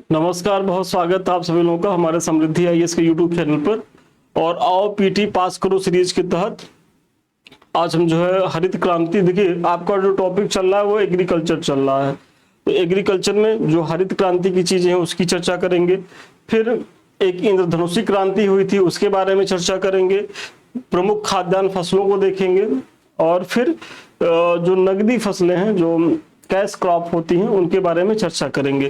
नमस्कार, बहुत स्वागत है आप सभी लोगों का हमारे समृद्धि आईएएस के यूट्यूब चैनल पर। और आओ पीटी पास करो सीरीज के तहत आज हम जो है हरित क्रांति, देखिए आपका जो टॉपिक चल रहा है वो एग्रीकल्चर चल रहा है। तो एग्रीकल्चर में जो हरित क्रांति की चीजें हैं उसकी चर्चा करेंगे। फिर एक इंद्रधनुषी क्रांति हुई थी उसके बारे में चर्चा करेंगे। प्रमुख खाद्यान्न फसलों को देखेंगे और फिर जो नगदी फसलें हैं, जो कैश क्रॉप होती हैं, उनके बारे में चर्चा करेंगे।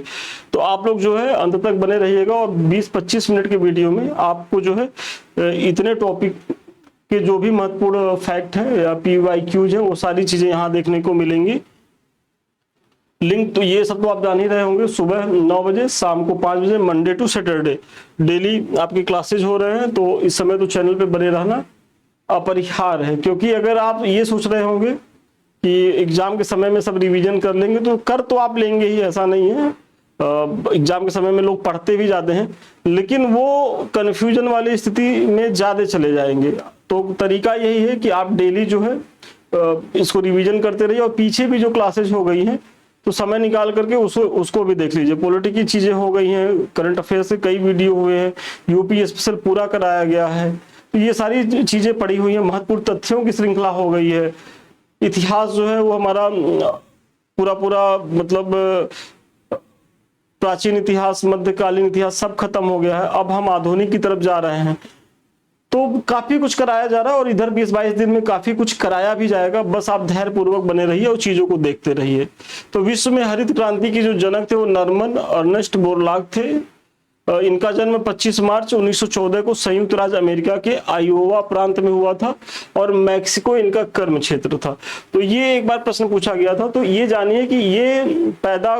तो आप लोग जो है अंत तक बने रहिएगा और 20-25 मिनट के वीडियो में आपको जो है इतने टॉपिक के जो भी महत्वपूर्ण फैक्ट है या PYQs है वो सारी चीजें यहाँ देखने को मिलेंगी। लिंक तो ये सब तो आप जान ही रहे होंगे। सुबह 9 बजे, शाम को 5 बजे, मंडे टू सैटरडे डेली आपके क्लासेज हो रहे हैं। तो इस समय तो चैनल पे बने रहना अपरिहार्य है, क्योंकि अगर आप ये सोच रहे होंगे कि एग्जाम के समय में सब रिवीजन कर लेंगे तो कर तो आप लेंगे ही, ऐसा नहीं है। एग्जाम के समय में लोग पढ़ते भी जाते हैं, लेकिन वो कन्फ्यूजन वाली स्थिति में ज्यादा चले जाएंगे। तो तरीका यही है कि आप डेली जो है इसको रिवीजन करते रहिए। और पीछे भी जो क्लासेज हो गई हैं तो समय निकाल करके उसको भी देख लीजिए। पॉलिटिक्स की चीजें हो गई हैं, करंट अफेयर्स से कई वीडियो हुए हैं, यूपी स्पेशल पूरा कराया गया है। तो ये सारी चीजें पड़ी हुई हैं। महत्वपूर्ण तथ्यों की श्रृंखला हो गई है। इतिहास जो है वो हमारा पूरा मतलब प्राचीन इतिहास, मध्यकालीन इतिहास सब खत्म हो गया है। अब हम आधुनिक की तरफ जा रहे हैं। तो काफी कुछ कराया जा रहा है और इधर 20-22 दिन में काफी कुछ कराया भी जाएगा। बस आप धैर्य पूर्वक बने रहिए और चीजों को देखते रहिए। तो विश्व में हरित क्रांति के जो जनक थे वो नॉर्मन अर्नेस्ट बोरलॉग थे। इनका जन्म 25 मार्च 1914 को संयुक्त राज्य अमेरिका के आयोवा प्रांत में हुआ था और मैक्सिको इनका कर्म क्षेत्र था। तो ये एक बार प्रश्न पूछा गया था। तो ये जानिए कि ये पैदा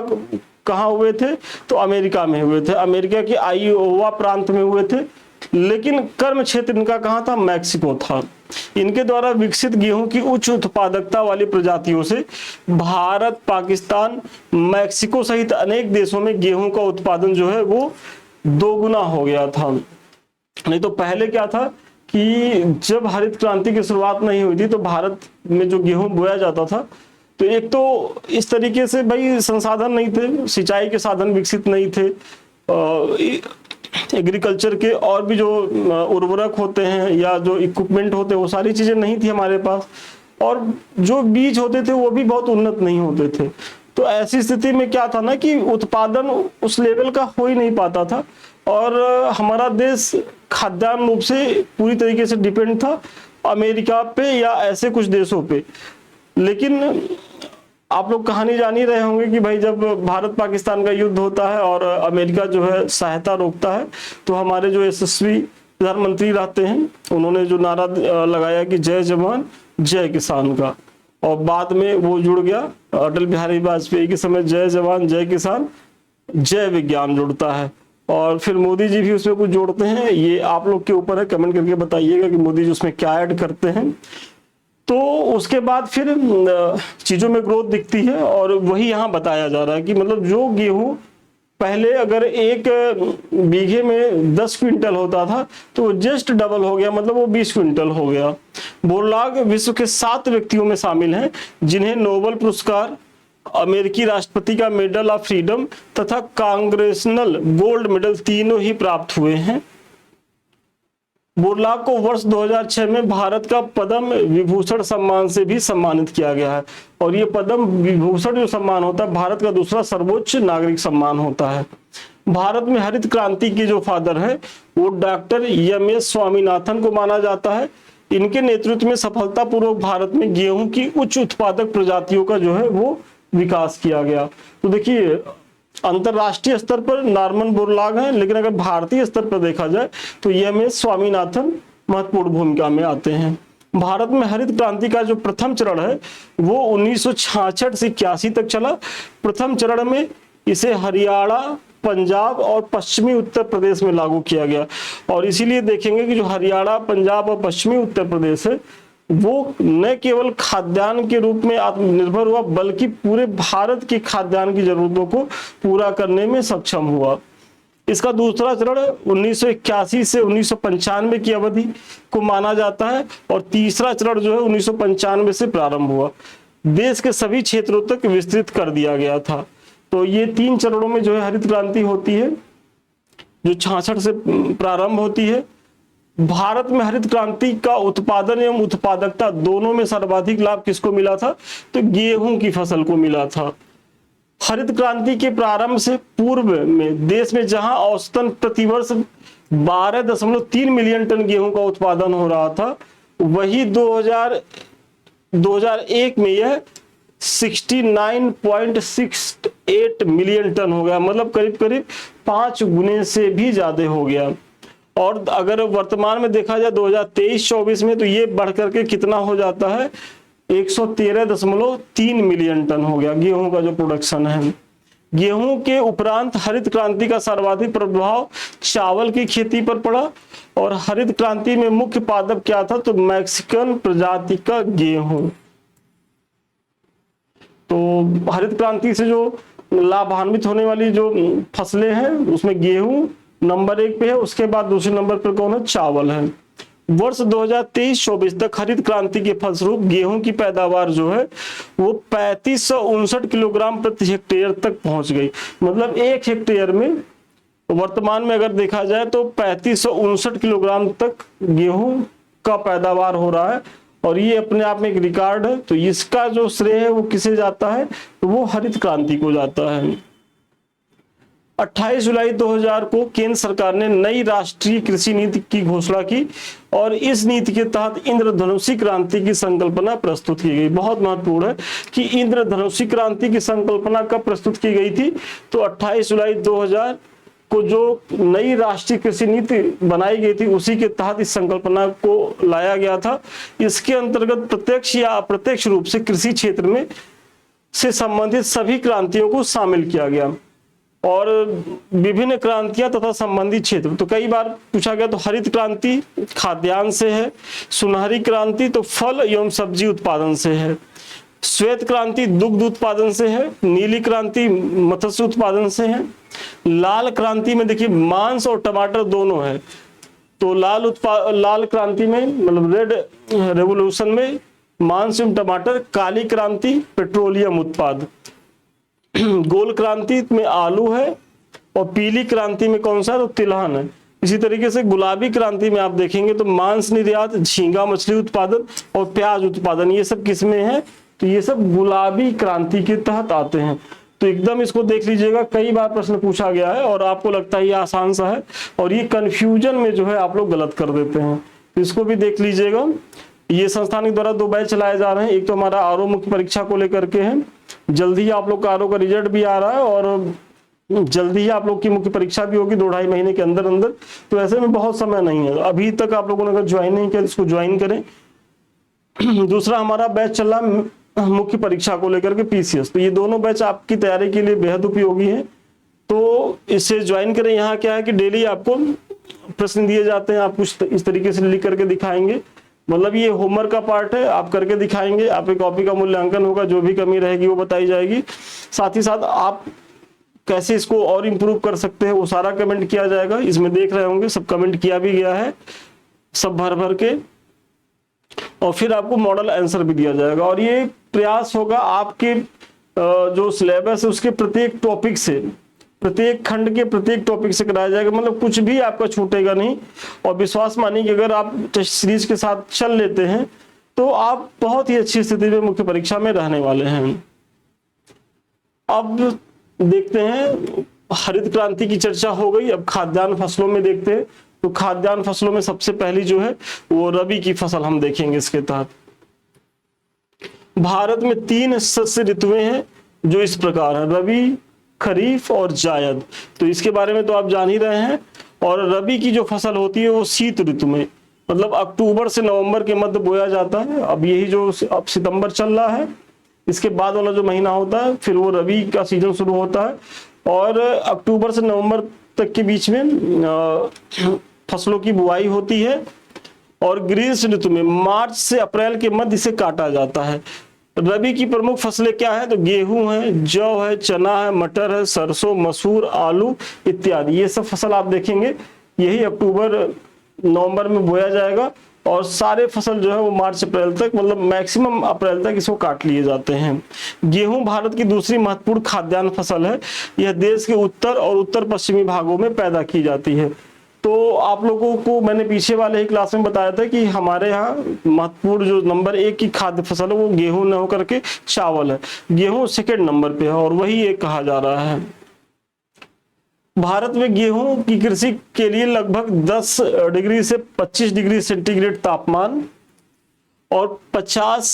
कहाँ हुए थे, तो अमेरिका में हुए थे, अमेरिका के आयोवा प्रांत में हुए थे। लेकिन कर्म क्षेत्र इनका कहाँ था, मैक्सिको था। इनके द्वारा विकसित गेहूं की उच्च उत्पादकता वाली प्रजातियों से भारत, पाकिस्तान, मैक्सिको सहित अनेक देशों में गेहूं का उत्पादन जो है वो दोगुना हो गया था। नहीं तो पहले क्या था कि जब हरित क्रांति की शुरुआत नहीं हुई थी तो भारत में जो गेहूं बोया जाता था, तो एक तो इस तरीके से भाई संसाधन नहीं थे, सिंचाई के साधन विकसित नहीं थे, एग्रीकल्चर के और भी जो उर्वरक होते हैं या जो इक्विपमेंट होते हैं वो सारी चीजें नहीं थी हमारे पास, और जो बीज होते थे वो भी बहुत उन्नत नहीं होते थे। तो ऐसी स्थिति में क्या था ना कि उत्पादन उस लेवल का हो ही नहीं पाता था और हमारा देश खाद्यान्न रूप से पूरी तरीके से डिपेंड था अमेरिका पे या ऐसे कुछ देशों पे। लेकिन आप लोग कहानी जान ही रहे होंगे कि भाई जब भारत पाकिस्तान का युद्ध होता है और अमेरिका जो है सहायता रोकता है, तो हमारे जो यशस्वी प्रधानमंत्री रहते हैं उन्होंने जो नारा लगाया कि जय जवान जय किसान का, और बाद में वो जुड़ गया अटल बिहारी वाजपेयी के समय जय जवान जय किसान जय विज्ञान जुड़ता है। और फिर मोदी जी भी उसमें कुछ जोड़ते हैं। ये आप लोग के ऊपर है, कमेंट करके बताइएगा कि मोदी जी उसमें क्या ऐड करते हैं। तो उसके बाद फिर चीजों में ग्रोथ दिखती है और वही यहाँ बताया जा रहा है कि मतलब जो गेहूं पहले अगर एक बीघे में 10 क्विंटल होता था तो वो जस्ट डबल हो गया, मतलब वो 20 क्विंटल हो गया। बोरलॉग विश्व के 7 व्यक्तियों में शामिल हैं जिन्हें नोबेल पुरस्कार, अमेरिकी राष्ट्रपति का मेडल ऑफ फ्रीडम तथा कांग्रेसनल गोल्ड मेडल तीनों ही प्राप्त हुए हैं। बोरलॉग को वर्ष 2006 में भारत का पद्म विभूषण सम्मान से भी सम्मानित किया गया है। और ये पद्म विभूषण जो सम्मान होता है भारत का दूसरा सर्वोच्च नागरिक सम्मान होता है। भारत में हरित क्रांति के जो फादर है वो डॉक्टर एम.एस. स्वामीनाथन को माना जाता है। इनके नेतृत्व में सफलतापूर्वक भारत में गेहूं की उच्च उत्पादक प्रजातियों का जो है वो विकास किया गया। तो देखिए अंतरराष्ट्रीय स्तर पर नॉर्मन बोरलॉग हैं, लेकिन अगर भारतीय स्तर पर देखा जाए तो एम.एस. स्वामीनाथन महत्वपूर्ण भूमिका में आते हैं। भारत में हरित क्रांति का जो प्रथम चरण है वो 1966 से 81 तक चला। प्रथम चरण में इसे हरियाणा, पंजाब और पश्चिमी उत्तर प्रदेश में लागू किया गया। और इसीलिए देखेंगे कि जो हरियाणा, पंजाब और पश्चिमी उत्तर प्रदेश है वो न केवल खाद्यान्न के रूप में आत्मनिर्भर हुआ बल्कि पूरे भारत की खाद्यान्न की जरूरतों को पूरा करने में सक्षम हुआ। इसका दूसरा चरण 1981 से 1995 की अवधि को माना जाता है और तीसरा चरण जो है 1995 से प्रारंभ हुआ। देश के सभी क्षेत्रों तक विस्तृत कर दिया गया था। तो ये 3 चरणों में जो है हरित क्रांति होती है, जो 66 से प्रारंभ होती है। भारत में हरित क्रांति का उत्पादन एवं उत्पादकता दोनों में सर्वाधिक लाभ किसको मिला था? तो गेहूं की फसल को मिला था। हरित क्रांति के प्रारंभ से पूर्व में देश में जहां औसतन प्रतिवर्ष 12.3 मिलियन टन गेहूं का उत्पादन हो रहा था, वही 2001 में यह 69.68 मिलियन टन हो गया, मतलब करीब करीब 5 गुने से भी ज्यादा हो गया। और अगर वर्तमान में देखा जाए 2023-24 में, तो ये बढ़ करके कितना हो जाता है? 113.3 मिलियन टन हो गया गेहूं का जो प्रोडक्शन है। गेहूं के उपरांत हरित क्रांति का सर्वाधिक प्रभाव चावल की खेती पर पड़ा, और हरित क्रांति में मुख्य पादप क्या था? तो मैक्सिकन प्रजाति का गेहूं। तो हरित क्रांति से जो लाभान्वित होने वाली जो फसलें हैं, उसमें गेहूं नंबर 1 पे है, उसके बाद दूसरे नंबर पर कौन है? चावल है। वर्ष 2023-24 तक हरित क्रांति के फलस्वरूप गेहूं की पैदावार जो है वो 3559 किलोग्राम प्रति हेक्टेयर तक पहुंच गई। मतलब 1 हेक्टेयर में वर्तमान में अगर देखा जाए तो 3559 किलोग्राम तक गेहूं का पैदावार हो रहा है, और ये अपने आप में एक रिकॉर्ड है। तो इसका जो श्रेय है वो किसे जाता है? तो वो हरित क्रांति को जाता है। 28 जुलाई 2000 को केंद्र सरकार ने नई राष्ट्रीय कृषि नीति की घोषणा की, और इस नीति के तहत इंद्रधनुषी क्रांति की संकल्पना प्रस्तुत की गई। बहुत महत्वपूर्ण है कि इंद्रधनुषी क्रांति की संकल्पना कब प्रस्तुत की गई थी? तो 28 जुलाई 2000 को जो नई राष्ट्रीय कृषि नीति बनाई गई थी, उसी के तहत इस संकल्पना को लाया गया था। इसके अंतर्गत प्रत्यक्ष या अप्रत्यक्ष रूप से कृषि क्षेत्र में से संबंधित सभी क्रांतियों को शामिल किया गया, और विभिन्न क्रांतियां तथा संबंधित क्षेत्र। तो कई बार पूछा गया, तो हरित क्रांति खाद्यान्न से है, सुनहरी क्रांति तो फल एवं सब्जी उत्पादन से है, श्वेत क्रांति दुग्ध उत्पादन से है, नीली क्रांति मत्स्य उत्पादन से है, लाल क्रांति में देखिए मांस और टमाटर दोनों है। तो लाल क्रांति में मतलब रेड रेवोल्यूशन में मांस एवं टमाटर, काली क्रांति पेट्रोलियम उत्पाद, गोल क्रांति में आलू है, और पीली क्रांति में कौन सा है? तो तिलहन है। इसी तरीके से गुलाबी क्रांति में आप देखेंगे तो मांस निर्यात, झींगा मछली उत्पादन और प्याज उत्पादन, ये सब किसमें है? तो ये सब गुलाबी क्रांति के तहत आते हैं। तो एकदम इसको देख लीजिएगा, कई बार प्रश्न पूछा गया है और आपको लगता है ये आसान सा है, और ये कंफ्यूजन में जो है आप लोग गलत कर देते हैं। तो इसको भी देख लीजिएगा। ये संस्थान के द्वारा 2 बैच चलाए जा रहे हैं। एक तो हमारा आरओ मुख्य परीक्षा को लेकर के है, जल्दी ही आप लोग का आरओ का रिजल्ट भी आ रहा है, और जल्दी ही आप लोग की मुख्य परीक्षा भी होगी 2-2.5 महीने के अंदर अंदर। तो ऐसे में बहुत समय नहीं है। अभी तक आप लोगों ने अगर ज्वाइन नहीं किया, इसको ज्वाइन करें। दूसरा हमारा बैच चल रहा मुख्य परीक्षा को लेकर के पीसीएस। तो ये दोनों बैच आपकी तैयारी के लिए बेहद उपयोगी है, तो इससे ज्वाइन करें। यहाँ क्या है कि डेली आपको प्रश्न दिए जाते हैं, आप कुछ इस तरीके से लिख करके दिखाएंगे। मतलब ये होमवर्क का पार्ट है, आप करके दिखाएंगे, आपकी कॉपी का मूल्यांकन होगा, जो भी कमी रहेगी वो बताई जाएगी। साथ ही साथ आप कैसे इसको और इम्प्रूव कर सकते हैं वो सारा कमेंट किया जाएगा। इसमें देख रहे होंगे सब कमेंट किया भी गया है, सब भर भर के, और फिर आपको मॉडल आंसर भी दिया जाएगा। और ये प्रयास होगा आपके जो सिलेबस है उसके प्रत्येक टॉपिक से, प्रत्येक खंड के प्रत्येक टॉपिक से कराया जाएगा। मतलब कुछ भी आपका छूटेगा नहीं। और विश्वास मानिए कि अगर आप टेस्ट सीरीज के साथ चल लेते हैं तो आप बहुत ही अच्छी स्थिति में मुख्य परीक्षा में रहने वाले हैं। अब देखते हैं, हरित क्रांति की चर्चा हो गई, अब खाद्यान्न फसलों में देखते हैं। तो खाद्यान्न फसलों में सबसे पहली जो है वो रबी की फसल हम देखेंगे। इसके तहत भारत में 3 शस्य ऋतुएं हैं जो इस प्रकार है, रबी, खरीफ और जायद। तो इसके बारे में तो आप जान ही रहे हैं। और रबी की जो फसल होती है वो शीत ऋतु में, मतलब अक्टूबर से नवंबर के मध्य बोया जाता है। अब यही जो अब सितंबर चल रहा है, इसके बाद वाला जो महीना होता है फिर वो रबी का सीजन शुरू होता है। और अक्टूबर से नवंबर तक के बीच में फसलों की बुआई होती है। और ग्रीष्म ऋतु में मार्च से अप्रैल के मध्य से काटा जाता है। रबी की प्रमुख फसलें क्या है? तो गेहूं है, जौ है, चना है, मटर है, सरसों, मसूर, आलू इत्यादि। ये सब फसल आप देखेंगे यही अक्टूबर नवंबर में बोया जाएगा। और सारे फसल जो है वो मार्च अप्रैल तक, मतलब मैक्सिमम अप्रैल तक इसको काट लिए जाते हैं। गेहूं भारत की दूसरी महत्वपूर्ण खाद्यान्न फसल है। यह देश के उत्तर और उत्तर पश्चिमी भागों में पैदा की जाती है। तो आप लोगों को मैंने पीछे वाले ही क्लास में बताया था कि हमारे यहाँ महत्वपूर्ण जो नंबर 1 की खाद्य फसल है वो गेहूं न होकर के चावल है। गेहूं सेकेंड नंबर पे है और वही एक कहा जा रहा है। भारत में गेहूं की कृषि के लिए लगभग 10 डिग्री से 25 डिग्री सेंटीग्रेड तापमान और 50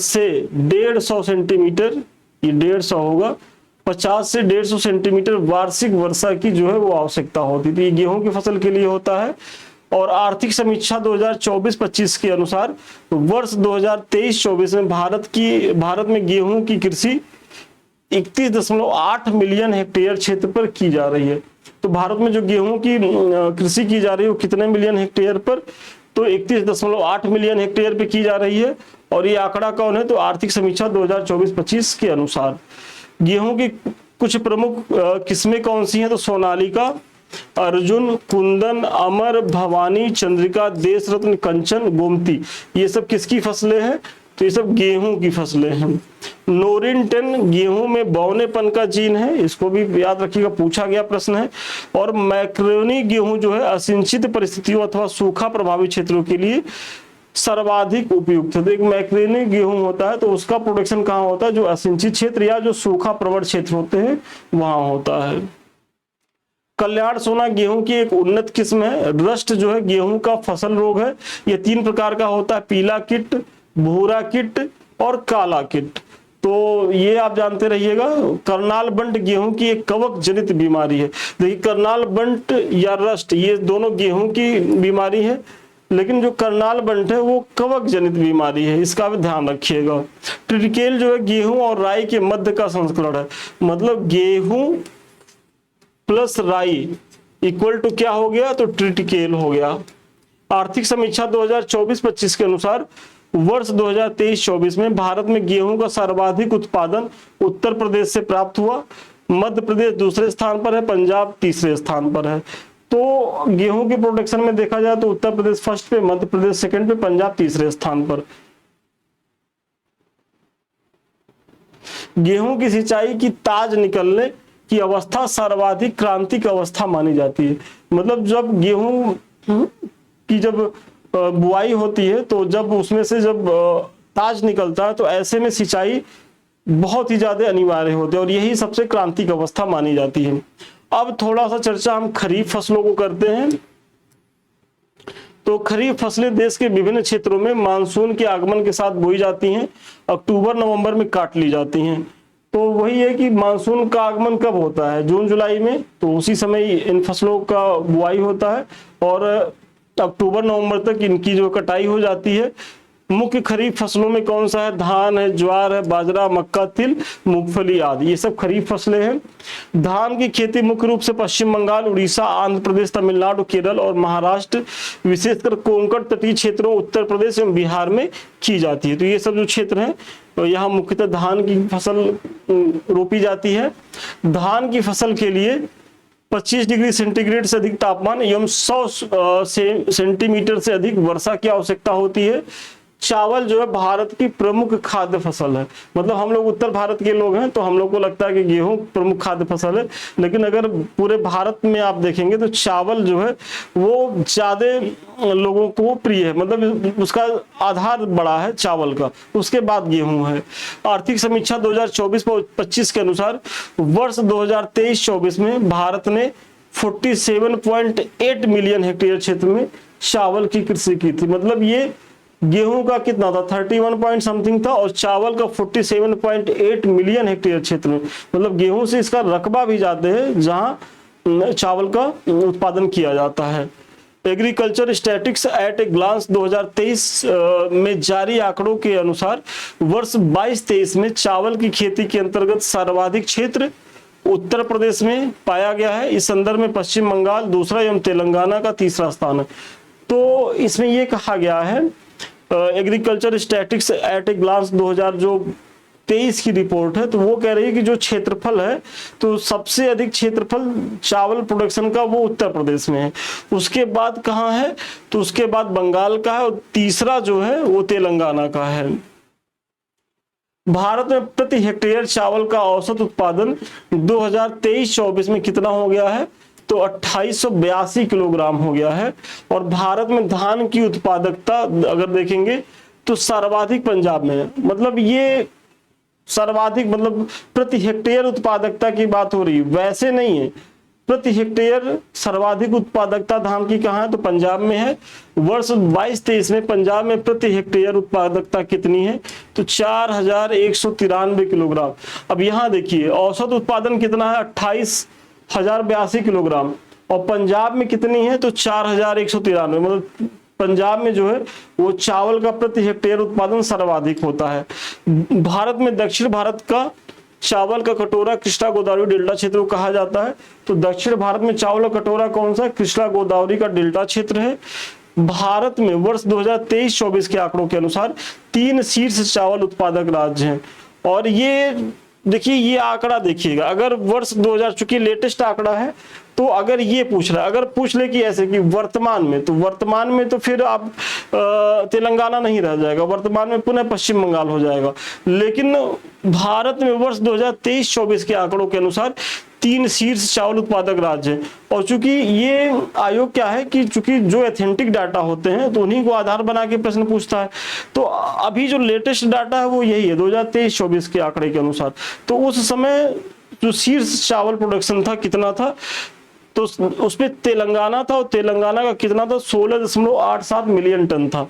से 150 सेंटीमीटर, ये 150 होगा, 50 से 150 सेंटीमीटर वार्षिक वर्षा की जो है वो आवश्यकता होती थी। ये गेहूं की फसल के लिए होता है। और आर्थिक समीक्षा 2024-25 के अनुसार वर्ष 2023-24 में भारत में गेहूं की कृषि 31.8 मिलियन हेक्टेयर क्षेत्र पर की जा रही है। तो भारत में जो गेहूं की कृषि की जा रही है वो कितने मिलियन हेक्टेयर पर, तो 31.8 मिलियन हेक्टेयर पे की जा रही है। और ये आंकड़ा कौन है, तो आर्थिक समीक्षा 2024-25 के अनुसार। गेहूं की कुछ प्रमुख किस्में कौन सी हैं, तो सोनालिका, अर्जुन, कुंदन, अमर, भवानी, चंद्रिका, देश रत्न, कंचन, गोमती, ये सब किसकी फसलें हैं, तो ये सब गेहूं की फसलें हैं। नोरिन 10 गेहूं में बौनेपन का जीन है, इसको भी याद रखिएगा, पूछा गया प्रश्न है। और मैक्रोनी गेहूं जो है असिंचित परिस्थितियों अथवा सूखा प्रभावित क्षेत्रों के लिए सर्वाधिक उपयुक्त है। तो एक मैक्रोनी गेहूं होता है तो उसका प्रोडक्शन कहाँ होता है, जो असिंचित क्षेत्र या जो सूखा प्रवण क्षेत्र होते हैं वहां होता है। कल्याण सोना गेहूं की एक उन्नत किस्म है। रस्ट जो है गेहूं का फसल रोग है। यह 3 प्रकार का होता है, पीला किट, भूरा किट और काला किट। तो ये आप जानते रहिएगा। करनाल बंट गेहूं की एक कवक जनित बीमारी है। देखिए करनाल बंट या रस्ट ये दोनों गेहूं की बीमारी है, लेकिन जो करनाल बंट है वो कवक जनित बीमारी है, इसका भी ध्यान रखिएगा। ट्रिटिकेल जो है गेहूं और राई के मध्य का संस्करण है, मतलब गेहूं प्लस राई इक्वल टू क्या हो गया, तो ट्रिटिकेल हो गया। आर्थिक समीक्षा 2024-25 के अनुसार वर्ष 2023-24 में भारत में गेहूं का सर्वाधिक उत्पादन उत्तर प्रदेश से प्राप्त हुआ। मध्य प्रदेश दूसरे स्थान पर है, पंजाब तीसरे स्थान पर है। तो गेहूं के प्रोडक्शन में देखा जाए तो उत्तर प्रदेश फर्स्ट पे, मध्य प्रदेश सेकंड पे, पंजाब तीसरे स्थान पर। गेहूं की सिंचाई की ताज निकलने की अवस्था सर्वाधिक क्रांतिक अवस्था मानी जाती है। मतलब जब गेहूं की जब बुआई होती है तो जब उसमें से जब ताज निकलता है तो ऐसे में सिंचाई बहुत ही ज्यादा अनिवार्य होती है और यही सबसे क्रांतिक अवस्था मानी जाती है। अब थोड़ा सा चर्चा हम खरीफ फसलों को करते हैं। तो खरीफ फसलें देश के विभिन्न क्षेत्रों में मानसून के आगमन के साथ बोई जाती हैं, अक्टूबर नवंबर में काट ली जाती हैं। तो वही है कि मानसून का आगमन कब होता है, जून जुलाई में, तो उसी समय इन फसलों का बुआई होता है और अक्टूबर नवंबर तक इनकी जो कटाई हो जाती है। मुख्य खरीफ फसलों में कौन सा है, धान है, ज्वार है, बाजरा, मक्का, तिल, मूंगफली आदि, ये सब खरीफ फसलें हैं। धान की खेती मुख्य रूप से पश्चिम बंगाल, उड़ीसा, आंध्र प्रदेश, तमिलनाडु, केरल और महाराष्ट्र, विशेषकर कोंकण तटीय क्षेत्रों, उत्तर प्रदेश एवं बिहार में की जाती है। तो ये सब जो क्षेत्र हैं तो यहाँ मुख्यतः धान की फसल रोपी जाती है। धान की फसल के लिए 25 डिग्री सेंटीग्रेड से अधिक तापमान एवं 100 सेंटीमीटर से अधिक वर्षा की आवश्यकता होती है। चावल जो है भारत की प्रमुख खाद्य फसल है। मतलब हम लोग उत्तर भारत के लोग हैं तो हम लोग को लगता है कि गेहूं प्रमुख खाद्य फसल है, लेकिन अगर पूरे भारत में आप देखेंगे तो चावल जो है वो ज्यादा लोगों को प्रिय है, मतलब उसका आधार बड़ा है चावल का, उसके बाद गेहूं है। आर्थिक समीक्षा 2024-25 के अनुसार वर्ष 2023-24 में भारत ने 47.8 मिलियन हेक्टेयर क्षेत्र में चावल की कृषि की थी। मतलब ये गेहूं का कितना था, 31 पॉइंट समथिंग था और चावल का 47.8 मिलियन हेक्टेयर क्षेत्र में, मतलब गेहूं से इसका रकबा भी ज्यादा है जहां चावल का उत्पादन किया जाता है। Agriculture statics at a glance 2023 में जारी आंकड़ों के अनुसार वर्ष 22-23 में चावल की खेती के अंतर्गत सर्वाधिक क्षेत्र उत्तर प्रदेश में पाया गया है। इस संदर्भ में पश्चिम बंगाल दूसरा एवं तेलंगाना का तीसरा स्थान है। तो इसमें यह कहा गया है agriculture statics at a glance 2000 जो 2023 की रिपोर्ट है। तो वो कह रही है कि जो क्षेत्रफल है, तो सबसे अधिक क्षेत्रफल चावल प्रोडक्शन का वो उत्तर प्रदेश में है। उसके बाद कहाँ है, तो उसके बाद बंगाल का है, और तीसरा जो है वो तेलंगाना का है। भारत में प्रति हेक्टेयर चावल का औसत उत्पादन 2023-24 में कितना हो गया है, तो 2882 किलोग्राम हो गया है। और भारत में धान की उत्पादकता अगर देखेंगे तो सर्वाधिक पंजाब में है। मतलब ये सर्वाधिक मतलब प्रति हेक्टेयर उत्पादकता की बात हो रही है, वैसे नहीं है। प्रति हेक्टेयर सर्वाधिक उत्पादकता धान की कहाँ है, तो पंजाब में है। वर्ष 22-23 में पंजाब में प्रति हेक्टेयर उत्पादकता कितनी है, तो 4193 किलोग्राम। अब यहाँ देखिए औसत उत्पादन कितना है, 28,082 किलोग्राम, और पंजाब में कितनी है, तो 4193। मतलब पंजाब में जो है वो चावल का प्रति हेक्टेयर उत्पादन सर्वाधिक होता है। भारत में दक्षिण भारत का चावल का कटोरा कृष्णा गोदावरी डेल्टा क्षेत्र को कहा जाता है। तो दक्षिण भारत में चावल का कटोरा कौन सा, कृष्णा गोदावरी का डेल्टा क्षेत्र है। भारत में वर्ष 2023-24 के आंकड़ों के अनुसार 3 शीर्ष चावल उत्पादक राज्य हैं। और ये देखिए, ये आंकड़ा देखिएगा, अगर वर्ष 2000, चूंकि लेटेस्ट आंकड़ा है, तो अगर ये पूछ रहा है, अगर पूछ ले कि ऐसे कि वर्तमान में, तो वर्तमान में तो फिर आप तेलंगाना नहीं रह जाएगा, वर्तमान में पुनः पश्चिम बंगाल हो जाएगा। लेकिन भारत में वर्ष 2023-24 के आंकड़ों के अनुसार 3 शीर्ष चावल उत्पादक राज्य हैं। और चूंकि ये आयोग क्या है कि चूंकि जो एथेंटिक डाटा होते हैं तो उन्हीं को आधार बना के प्रश्न पूछता है। तो अभी जो लेटेस्ट डाटा है वो यही है 2023-24 के आंकड़े के अनुसार। तो उस समय जो शीर्ष चावल प्रोडक्शन था कितना था, तो उसमें तेलंगाना था, और तेलंगाना का कितना था, 16.87 मिलियन टन था।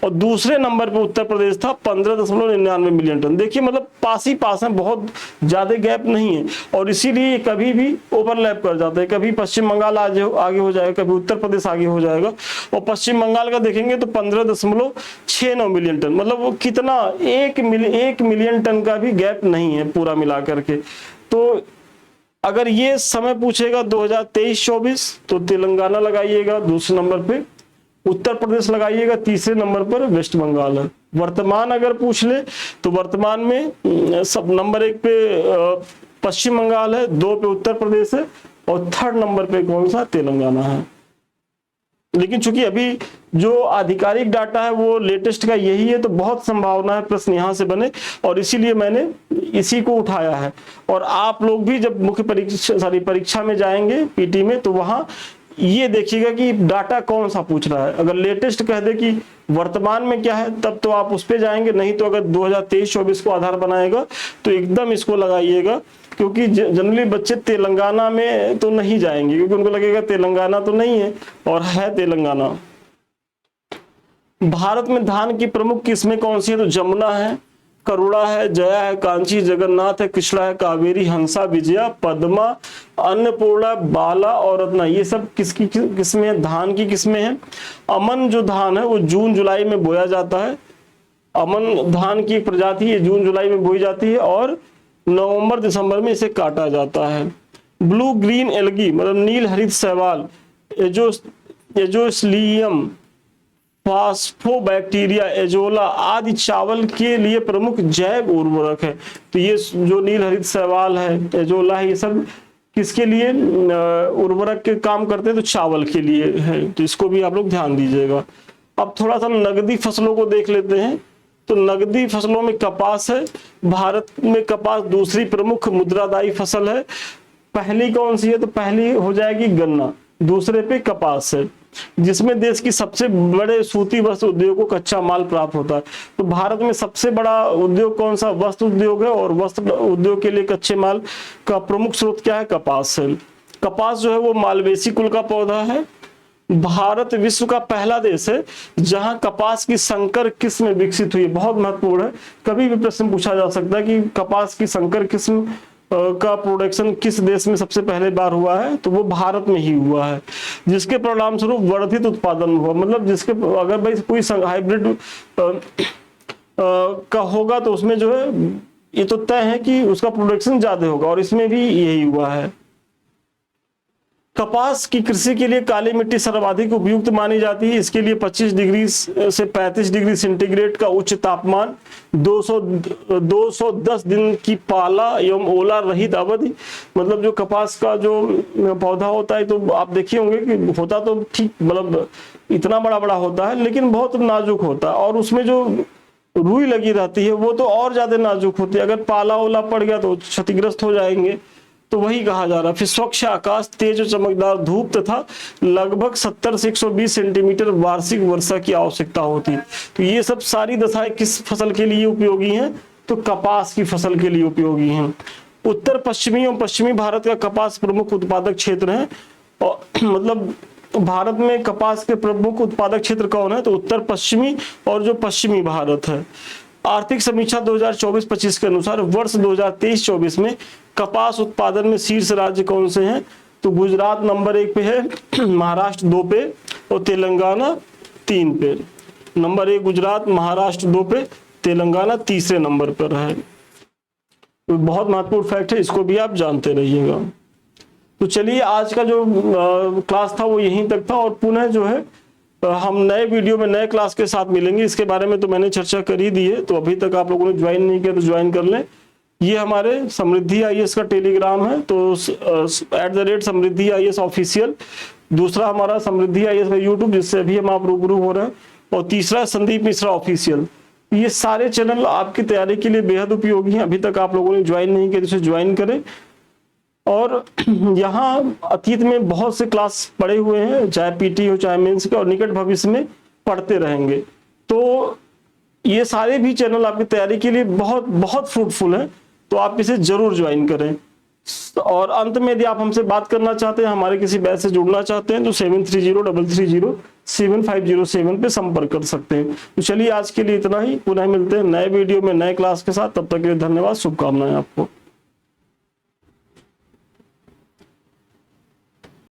और दूसरे नंबर पे उत्तर प्रदेश था, 15.99 मिलियन टन। देखिए मतलब पास ही पास है, बहुत ज्यादा गैप नहीं है। और इसीलिए कभी भी ओवरलैप कर जाता है, कभी पश्चिम बंगाल आगे हो जाएगा, कभी उत्तर प्रदेश आगे हो जाएगा। और पश्चिम बंगाल का देखेंगे तो 15.69 मिलियन टन, मतलब वो कितना 1 मिलियन टन का भी गैप नहीं है पूरा मिला करके। तो अगर ये समय पूछेगा 2023-24 तो तेलंगाना लगाइएगा दूसरे नंबर पे, उत्तर प्रदेश लगाइएगा तीसरे नंबर पर, वेस्ट बंगाल है। वर्तमान अगर पूछ ले तो वर्तमान में सब नंबर 1 पे पश्चिम बंगाल है, 2 पे उत्तर प्रदेश है, और 3rd नंबर पे कौन सा, तेलंगाना है। लेकिन चूंकि अभी जो आधिकारिक डाटा है वो लेटेस्ट का यही है, तो बहुत संभावना है प्रश्न यहाँ से बने, और इसीलिए मैंने इसी को उठाया है। और आप लोग भी जब मुख्य परीक्षा में जाएंगे पीटी में, तो वहां ये देखिएगा कि डाटा कौन सा पूछ रहा है। अगर लेटेस्ट कह दे कि वर्तमान में क्या है, तब तो आप उस पर जाएंगे, नहीं तो अगर 2023-24 को आधार बनाएगा तो एकदम इसको लगाइएगा। क्योंकि जनरली बच्चे तेलंगाना में तो नहीं जाएंगे, क्योंकि उनको लगेगा तेलंगाना तो नहीं है, और है तेलंगाना। भारत में धान की प्रमुख किस्में कौन सी है, तो जमुना है, करुणा है, जया है, कांची, जगन्नाथ है, कृष्णा है, कावेरी, हंसा, विजया, पद्मा, अन्नपूर्णा, बाला और रत्ना। ये सब किसकी किस्में हैं, धान की किस्में हैं। अमन जो धान है वो जून जुलाई में बोया जाता है। अमन धान की एक प्रजाति है, जून जुलाई में बोई जाती है, और नवंबर दिसंबर में इसे काटा जाता है। ब्लू ग्रीन एल्गी मतलब नील हरित शैवाल, एजोस्लियम, फास्फोबैक्टीरिया, एजोला आदि चावल के लिए प्रमुख जैव उर्वरक है। तो ये जो नील हरित शैवाल है, एजोला है, ये सब किसके लिए उर्वरक के काम करते हैं, तो चावल के लिए है। तो इसको भी आप लोग ध्यान दीजिएगा। अब थोड़ा सा नगदी फसलों को देख लेते हैं। तो नगदी फसलों में कपास है। भारत में कपास दूसरी प्रमुख मुद्रादायी फसल है। पहली कौन सी है, तो पहली हो जाएगी गन्ना, दूसरे पे कपास है, जिसमें देश की सबसे बड़े सूती वस्त्र उद्योग को कच्चा माल प्राप्त होता है। तो भारत में सबसे बड़ा उद्योग कौन सा, वस्त्र उद्योग है, और वस्त्र उद्योग के लिए कच्चे माल का प्रमुख स्रोत क्या है, कपास है। कपास जो है वो मालवेसी कुल का पौधा है। भारत विश्व का पहला देश है जहां कपास की संकर किस्म विकसित हुई है। बहुत महत्वपूर्ण है, कभी भी प्रश्न पूछा जा सकता है कि कपास की संकर किस्म का प्रोडक्शन किस देश में सबसे पहले बार हुआ है, तो वो भारत में ही हुआ है, जिसके परिणाम स्वरूप वर्धित उत्पादन हुआ। मतलब जिसके अगर भाई कोई हाइब्रिड का होगा तो उसमें जो है ये तो तय है कि उसका प्रोडक्शन ज्यादा होगा, और इसमें भी यही हुआ है। कपास की कृषि के लिए काली मिट्टी सर्वाधिक उपयुक्त मानी जाती है। इसके लिए 25 डिग्री से 35 डिग्री सेंटीग्रेड का उच्च तापमान, 210 दिन की पाला एवं ओला रहित अवधि। मतलब जो कपास का जो पौधा होता है, तो आप देखे होंगे कि होता तो ठीक, मतलब इतना बड़ा बड़ा होता है लेकिन बहुत नाजुक होता है, और उसमें जो रुई लगी रहती है वो तो और ज्यादा नाजुक होती है। अगर पाला ओला पड़ गया तो क्षतिग्रस्त हो जाएंगे। तो वही कहा जा रहा है। फिर स्वच्छ आकाश, तेज और चमकदार धूप तथा लगभग 70 से 120 सेंटीमीटर वार्षिक वर्षा की आवश्यकता होती है। तो ये सब सारी दशाएं किस फसल के लिए उपयोगी हैं? तो कपास की फसल के लिए उपयोगी हैं। उत्तर पश्चिमी एवं पश्चिमी भारत का कपास प्रमुख उत्पादक क्षेत्र है। और मतलब भारत में कपास के प्रमुख उत्पादक क्षेत्र कौन है? तो उत्तर पश्चिमी और जो पश्चिमी भारत है। आर्थिक समीक्षा 2024-25 के अनुसार वर्ष 2023-24 में कपास उत्पादन में शीर्ष राज्य कौन से हैं? तो गुजरात नंबर 1 पे है, महाराष्ट्र 2 पे और तेलंगाना 3 पे। नंबर 1 गुजरात, महाराष्ट्र 2 पे, तेलंगाना तीसरे नंबर पर है। तो बहुत महत्वपूर्ण फैक्ट है, इसको भी आप जानते रहिएगा। तो चलिए, आज का जो क्लास था वो यहीं तक था, और पुनः जो है हम नए वीडियो में नए क्लास के साथ मिलेंगे। इसके बारे में तो मैंने चर्चा कर ही दी है, तो अभी तक आप लोगों ने ज्वाइन नहीं किया तो ज्वाइन कर लें। ये हमारे समृद्धि आईएएस का टेलीग्राम है, तो @समृद्धि आईएएस ऑफिशियल। दूसरा हमारा समृद्धि आईएएस का यूट्यूब, जिससे अभी हम आप रूबरू हो रहे हैं, और तीसरा संदीप मिश्रा ऑफिशियल। ये सारे चैनल आपकी तैयारी के लिए बेहद उपयोगी हैं। अभी तक आप लोगों ने ज्वाइन नहीं किया तो ज्वाइन करें। और यहाँ अतीत में बहुत से क्लास पढ़े हुए हैं, चाहे पीटी हो चाहे मेंस के, और निकट भविष्य में पढ़ते रहेंगे। तो ये सारे भी चैनल आपकी तैयारी के लिए बहुत बहुत फ्रूटफुल है, तो आप इसे जरूर ज्वाइन करें। और अंत में यदि आप हमसे बात करना चाहते हैं, हमारे किसी बैच से जुड़ना चाहते हैं, तो 7303307507 पे संपर्क कर सकते हैं। तो चलिए, आज के लिए इतना ही। पुनः मिलते हैं नए वीडियो में नए क्लास के साथ। तब तक के लिए धन्यवाद, शुभकामनाएं आपको।